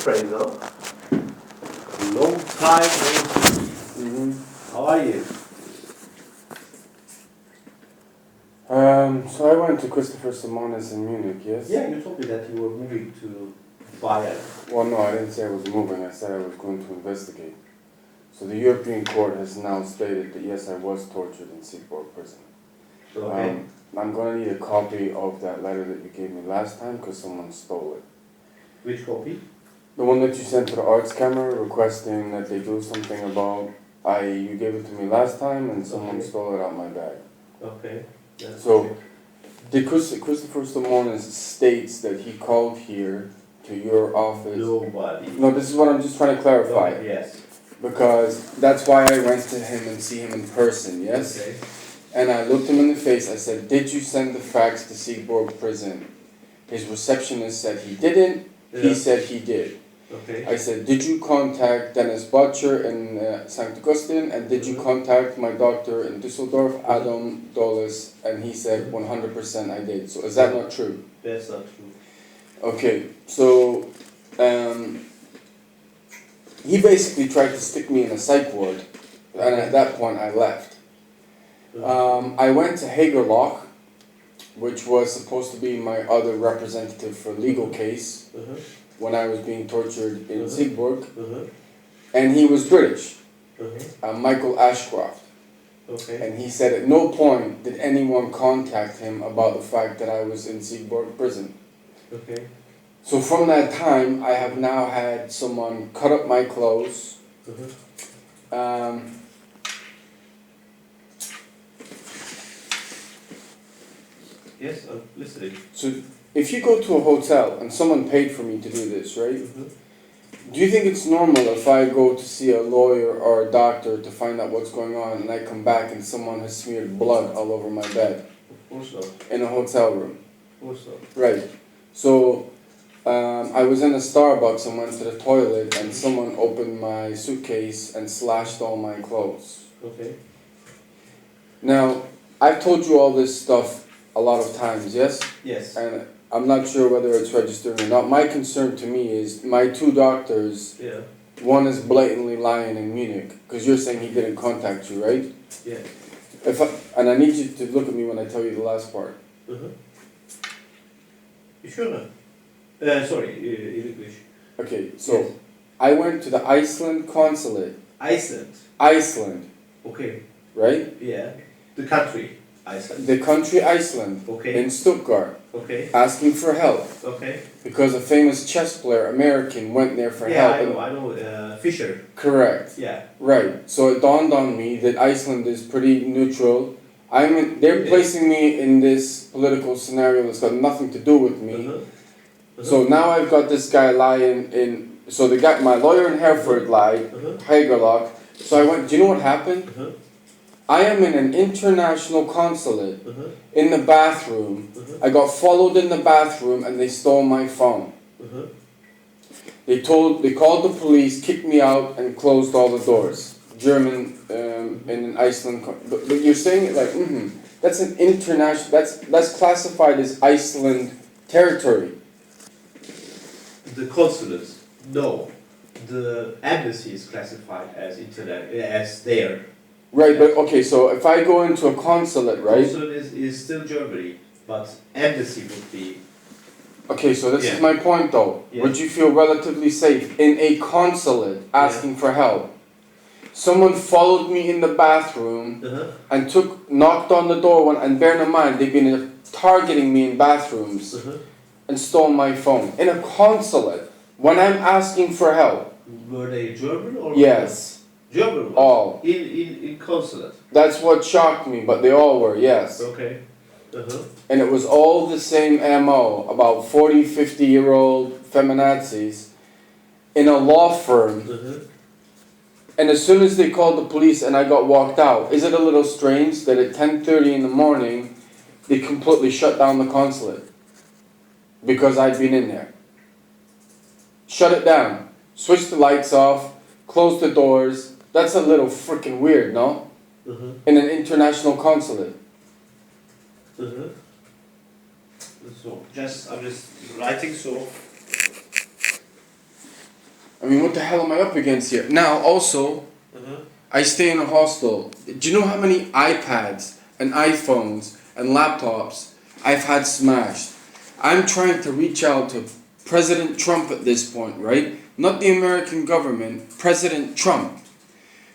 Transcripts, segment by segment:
appraisal. Long time no see. How are you? So I went to Christopher Simonis in Munich, yes? Yeah, you told me that you were moving to Bayern. Well, no, I didn't say I was moving. I said I was going to investigate. So the European Court has now stated that yes, I was tortured in Siegburg prison. Okay. I'm going to need a copy of that letter that you gave me last time because someone stole it. Which copy? The one that you sent to the arts camera requesting that they do something about, you gave it to me last time and someone stole it out my bag. Okay. That's So, Christopher Simonis states that he called here to your office. Nobody. No, this is what I'm just trying to clarify. Okay, yes. Because that's why I went to him and see him in person, yes? Okay. And I looked him in the face, I said, did you send the fax to Siegburg prison? His receptionist said he didn't, he said he did. Okay. I said, did you contact Dennis Butcher in St. Augustine, and did you contact my doctor in Düsseldorf, Adem, Dolas? And he said 100% I did. So is that not true? That's not true. Okay, so he basically tried to stick me in a psych ward, and at that point I left. I went to Hagerloch, which was supposed to be my other representative for legal case when I was being tortured in Siegburg, and he was British, Michael Ashcroft. Okay. And he said at no point did anyone contact him about the fact that I was in Siegburg prison. Okay. So from that time, I have now had someone cut up my clothes. Yes, I'm listening. So if you go to a hotel and someone paid for me to do this, right? Do you think it's normal if I go to see a lawyer or a doctor to find out what's going on and I come back and someone has smeared blood all over my bed? Of course not. In a hotel room. Of course not. Right. So I was in a Starbucks and went to the toilet and someone opened my suitcase and slashed all my clothes. Okay. Now, I've told you all this stuff a lot of times, yes? Yes. And I'm not sure whether it's registered or not. My concern to me is my two doctors, one is blatantly lying in Munich, because you're saying he didn't contact you, right? Yeah. And I need you to look at me when I tell you the last part. You sure? Sorry, in English. Okay, so I went to the Iceland consulate. Iceland. Iceland. Okay. Right? Yeah. The country, Iceland. The country Iceland. Okay. In Stuttgart. Okay. Asking for help. Okay. Because a famous chess player, American, went there for help. Yeah, I know. Fisher. Correct. Yeah. Right. So it dawned on me that Iceland is pretty neutral. They're placing me in this political scenario that's got nothing to do with me. So now I've got this guy lying in. So my lawyer in Hereford lied, Hagerloch. So I went. Do you know what happened? I am in an international consulate in the bathroom. I got followed in the bathroom and they stole my phone. They called the police, kicked me out, and closed all the doors. German in Iceland, but you're saying it like that's an international. That's classified as Iceland territory. The consulate, no. The embassy is classified as there. Right, but okay, so if I go into a consulate, right? Consulate is still Germany, but embassy would be. Okay, so this is my point though. Yeah. Would you feel relatively safe in a consulate asking for help? Someone followed me in the bathroom and knocked on the door, and bear in mind, they've been targeting me in bathrooms and stole my phone. In a consulate, when I'm asking for help. Were they German or? Yes. German ones? All. In consulate? That's what shocked me, but they all were, yes. Okay. And it was all the same MO, about 40, 50-year-old feminazis in a law firm. And as soon as they called the police and I got walked out, is it a little strange that at 10:30 in the morning, they completely shut down the consulate? Because I'd been in there. Shut it down. Switch the lights off. Close the doors. That's a little freaking weird, no? In an international consulate. So, I'm just writing so. I mean, what the hell am I up against here? Now, also, I stay in a hostel. Do you know how many iPads and iPhones and laptops I've had smashed? I'm trying to reach out to President Trump at this point, right? Not the American government, President Trump.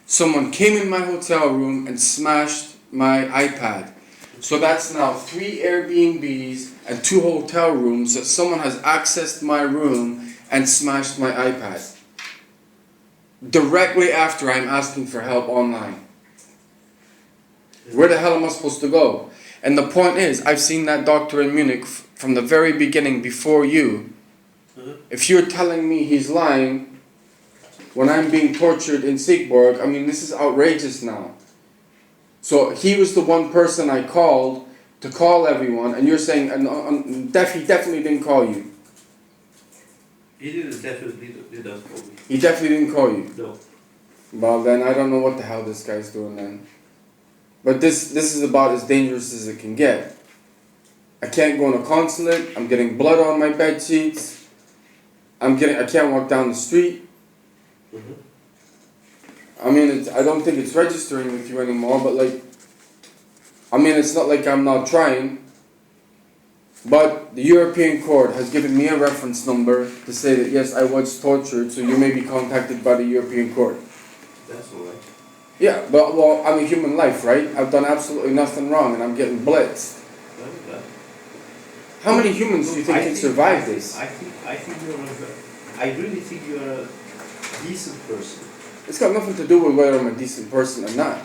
Someone came in my hotel room and smashed my iPad. So that's now 3 Airbnbs and 2 hotel rooms that someone has accessed my room and smashed my iPad. Directly after I'm asking for help online. Where the hell am I supposed to go? And the point is, I've seen that doctor in Munich from the very beginning before you. If you're telling me he's lying when I'm being tortured in Siegburg, I mean, this is outrageous now. So he was the one person I called to call everyone, and you're saying he definitely didn't call you. He definitely didn't call me. He definitely didn't call you? No. Well, then I don't know what the hell this guy's doing then. But this is about as dangerous as it can get. I can't go in a consulate. I'm getting blood on my bed sheets. I can't walk down the street. I mean, I don't think it's registering with you anymore, but like, I mean, it's not like I'm not trying. But the European court has given me a reference number to say that yes, I was tortured, so you may be contacted by the European court. That's alright. Yeah, but well, I'm a human life, right? I've done absolutely nothing wrong, and I'm getting blitzed. How many humans do you think can survive this? I really think you're a decent person. It's got nothing to do with whether I'm a decent person or not.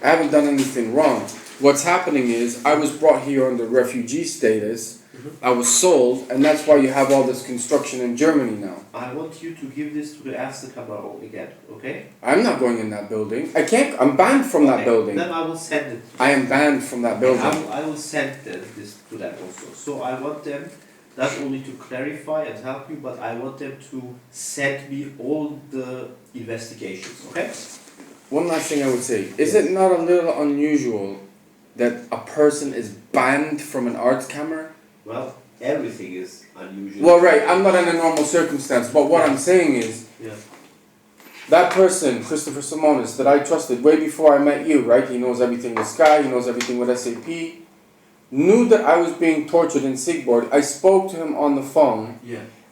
I haven't done anything wrong. What's happening is I was brought here under refugee status. I was sold, and that's why you have all this construction in Germany now. I want you to give this to the Ärztekammer again, okay? I'm not going in that building. I can't. I'm banned from that building. Then I will send it. I am banned from that building. I will send this to them also. So I want them not only to clarify and help you, but I want them to send me all the investigations, okay? One last thing I would say. Is it not a little unusual that a person is banned from an arts camera? Well, everything is unusual. Well, right, I'm not in a normal circumstance, but what I'm saying is, that person, Christopher Simonis, that I trusted way before I met you, right? He knows everything with Sky, he knows everything with SAP, knew that I was being tortured in Siegburg. I spoke to him on the phone,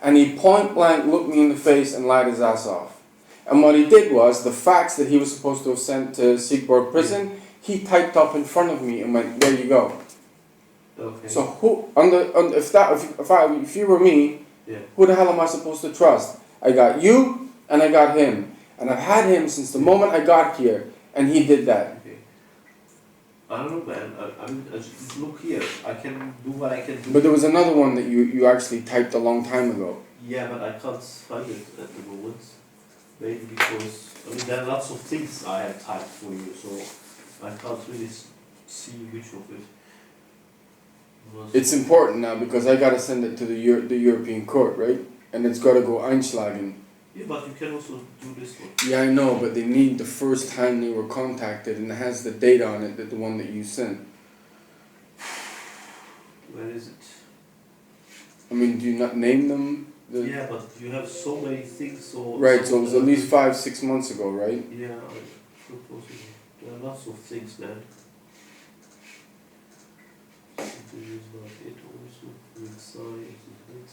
and he point blank looked me in the face and lied his ass off. And what he did was, the facts that he was supposed to have sent to Siegburg prison, he typed up in front of me and went, there you go. Okay. So who, if you were me, who the hell am I supposed to trust? I got you and I got him, and I've had him since the moment I got here, and he did that. Okay. I don't know, man. I just look here. I can do what I can do. But there was another one that you actually typed a long time ago. Yeah, but I can't find it at the moment. Maybe because there are lots of things I have typed for you, so I can't really see which of it. It's important now because I gotta send it to the European court, right? And it's gotta go Einschlagen. Yeah, but you can also do this one. Yeah, I know, but they need the first time they were contacted, and it has the date on it, that the one that you sent. Where is it? I mean, do you not name them? Yeah, but you have so many things, so... Right, so it was at least 5-6 months ago, right? Yeah, supposedly. There are lots of things, man. Interviews about it also, with science and it.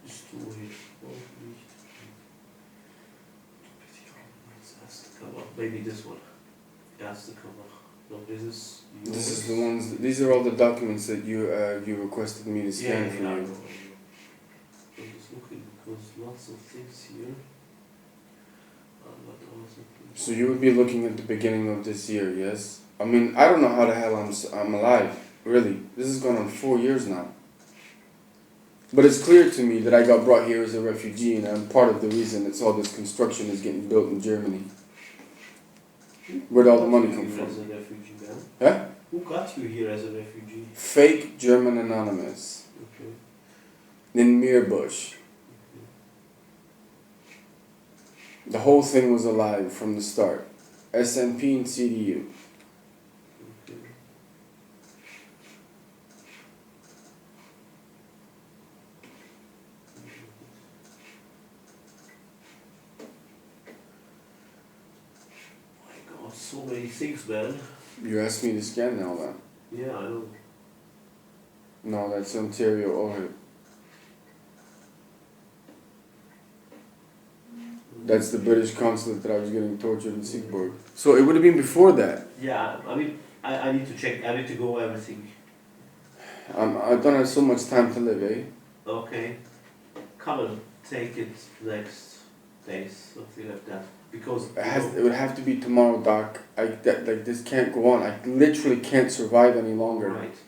Story, auch nicht. Ärztekammer. Maybe this one. Ärztekammer. No, this is yours. This is the ones. These are all the documents that you requested me to scan for I know, you. I know. I'm just looking because lots of things here. So you would be looking at the beginning of this year, yes? I mean, I don't know how the hell I'm alive. Really, this has gone on 4 years now. But it's clear to me that I got brought here as a refugee, and I'm part of the reason that all this construction is getting built in Germany. Where'd all the money come from? As a refugee, man? Huh? Who got you here as a refugee? Fake German anonymous. Okay. In Meerbusch. The whole thing was a lie from the start. SNP and CDU. Okay. so many things, man. You asked me to scan now, man. Yeah, I know. No, that's Ontario Ohio. That's the British consulate that I was getting tortured in Siegburg. So it would have been before that. Yeah, I mean, I need to check, I need to go everything. I don't have so much time to live, eh? Okay. Come and take it next day, something like that. Because It would have to be tomorrow, Doc. This can't go on. I literally can't survive any longer. Alright.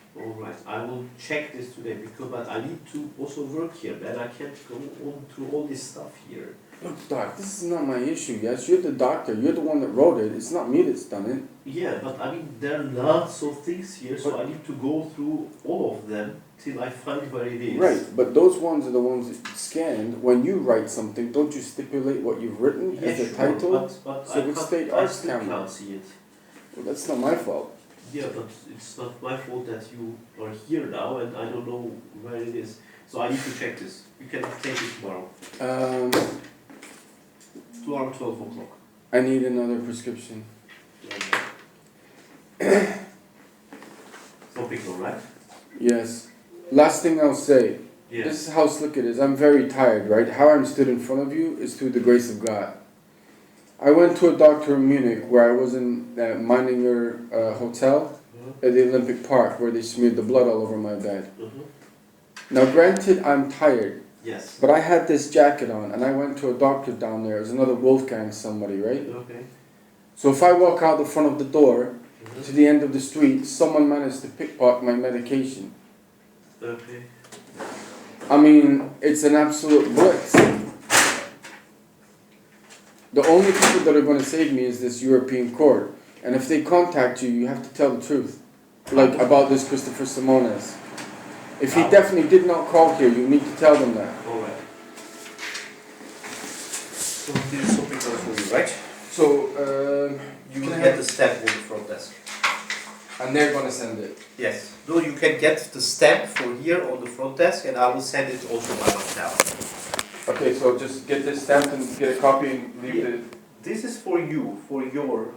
I will check this today but I need to also work here, man. I can't go on through all this stuff here. Look, Doc, this is not my issue, yes? You're the doctor. You're the one that wrote it. It's not me that's done it. Yeah, but I mean, there are lots of things here, so I need to go through all of them till I find where it is. Right, but those ones are the ones that you scanned. When you write something, don't you stipulate what you've written as the title? But So with state arts camera. can't see it. Well, that's not my fault. Yeah, but it's not my fault that you are here now and I don't know where it is. So I need to check this. You can take it tomorrow. Tomorrow, 12 o'clock. I need another prescription. Topical, right? Yes. Last thing I'll say. Yeah. This is how slick it is. I'm very tired, right? How I'm stood in front of you is through the grace of God. I went to a doctor in Munich where I was in Meininger hotel at the Olympic Park where they smeared the blood all over my bed. Now granted, I'm tired. Yes. But I had this jacket on and I went to a doctor down there. It was another Wolfgang somebody, right? Okay. So if I walk out the front of the door to the end of the street, someone managed to pickpocket my medication. Okay. I mean, it's an absolute blitz. The only people that are going to save me is this European court. And if they contact you, you have to tell the truth. Like about this Christopher Simones. If he definitely did not call here, you need to tell them that. Alright. So this is something for you, right? So, you will get the stamp on the front desk. And they're going to send it? Yes. No, you can get the stamp for here on the front desk and I will send it also by myself. Okay, so just get this stamped and get a copy and leave it. This is for you, for your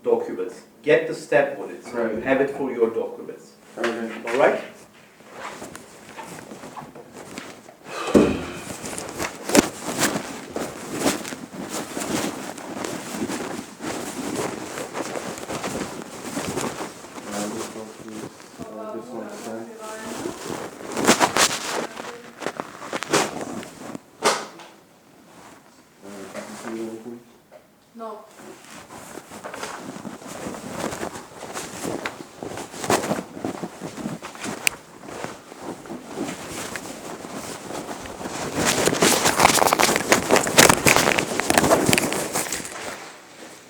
documents. Get the stamp on it. So you have it for your documents. Okay. Alright? No.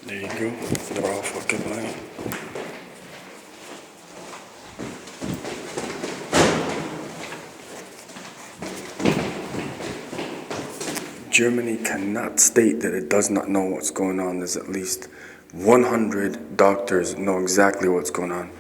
There you go. They're all fucking lying. Germany cannot state that it does not know what's going on. There's at least 100 doctors know exactly what's going on.